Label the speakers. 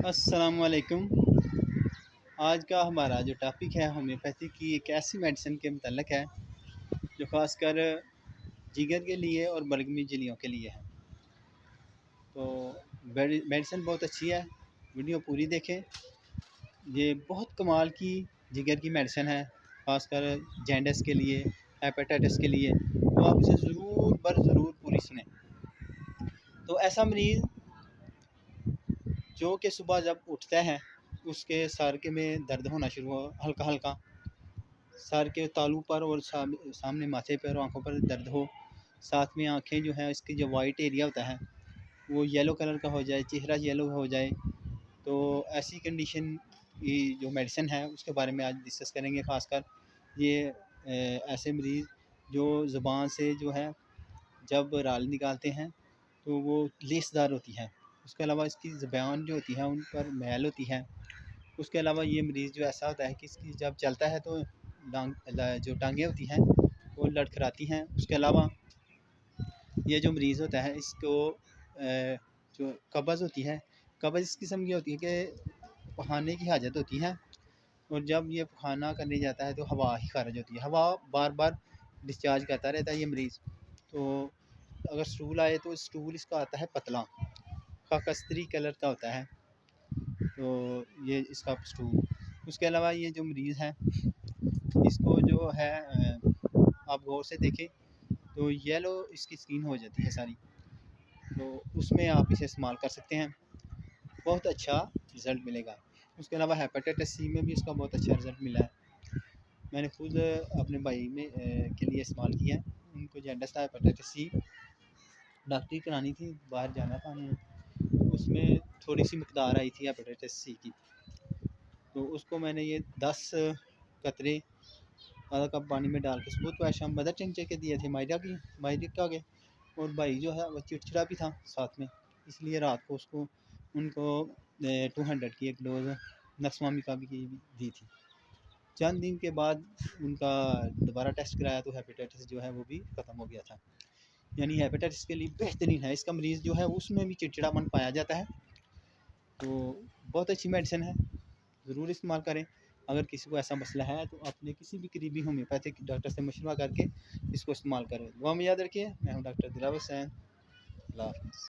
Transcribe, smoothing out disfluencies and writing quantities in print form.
Speaker 1: अस्सलामुअलैकुम। आज का हमारा जो टॉपिक है होम्योपैथी की एक ऐसी मेडिसिन के मतलब है जो ख़ासकर जिगर के लिए और बलगमी झिल्लियों के लिए है। तो मेडिसिन बहुत अच्छी है, वीडियो पूरी देखें। ये बहुत कमाल की जिगर की मेडिसिन है, ख़ासकर जॉन्डिस के लिए, हेपेटाइटिस के लिए। तो आप इसे ज़रूर पूरी सुनें। तो ऐसा मरीज़ जो कि सुबह जब उठता है उसके सर के में दर्द होना शुरू हो, हल्का हल्का सर के तालू पर और सामने माथे पर और आँखों पर दर्द हो, साथ में आँखें जो है इसकी जो वाइट एरिया होता है वो येलो कलर का हो जाए, चेहरा येलो हो जाए। तो ऐसी कंडीशन की जो मेडिसिन है उसके बारे में आज डिस्कस करेंगे। ख़ासकर ये ऐसे मरीज़ जो ज़ुबान से जो है जब राल निकालते हैं तो वो लेसदार होती है। उसके अलावा इसकी ज़ुबान जो होती है उन पर मैल होती है। उसके अलावा ये मरीज़ जो ऐसा होता है कि इसकी जब चलता है तो जो टांगें होती हैं वो लड़खड़ाती हैं। उसके अलावा ये जो मरीज़ होता है इसको जो कब्ज़ होती है, कब्ज़ इस किस्म की होती है कि पखाने की हाजत होती है और जब ये पखाना करने जाता है तो हवा ही ख़ारिज होती है, हवा बार बार डिस्चार्ज करता रहता है ये मरीज़। तो अगर स्टूल आए तो स्टूल इसका आता है पतला, खाकस्तरी कलर का होता है। तो ये इसका स्टूल। उसके अलावा ये जो मरीज़ है इसको जो है आप गौर से देखें तो येलो इसकी स्किन हो जाती है सारी। तो उसमें आप इसे इस्तेमाल कर सकते हैं, बहुत अच्छा रिज़ल्ट मिलेगा। उसके अलावा हेपेटाइटिस सी में भी इसका बहुत अच्छा रिज़ल्ट मिला है। मैंने खुद अपने भाई में के लिए इस्तेमाल किया है। उनको जॉन्डिस था, हेपेटाइटिस सी, डॉक्टरी करानी थी, बाहर जाना था उन्हें। उसमें थोड़ी सी मकदार आई थी हेपेटाइटिस सी की। तो उसको मैंने ये 10 कतरे आधा कप पानी में डाल के सुबह तो शाम मदर टिंचर के दिए थे, मायरिका के। और भाई जो है वो चिड़चिड़ा भी था साथ में, इसलिए रात को उनको 200 की एक डोज नक्सवामिका की दी थी। चंद दिन के बाद उनका दोबारा टेस्ट कराया तो हेपेटाइटिस जो है वो भी ख़त्म हो गया था। यानी हेपेटाइटिस के लिए बेहतरीन है। इसका मरीज़ जो है उसमें भी चिड़चिड़ापन पाया जाता है। तो बहुत अच्छी मेडिसिन है, ज़रूर इस्तेमाल करें। अगर किसी को ऐसा मसला है तो अपने किसी भी करीबी होम्योपैथिक डॉक्टर से मशवरा करके इसको इस्तेमाल करें। दुआ में याद रखिए। मैं हूँ डॉक्टर दिलावर हुसैन। अल्लाह हाफ़िज़।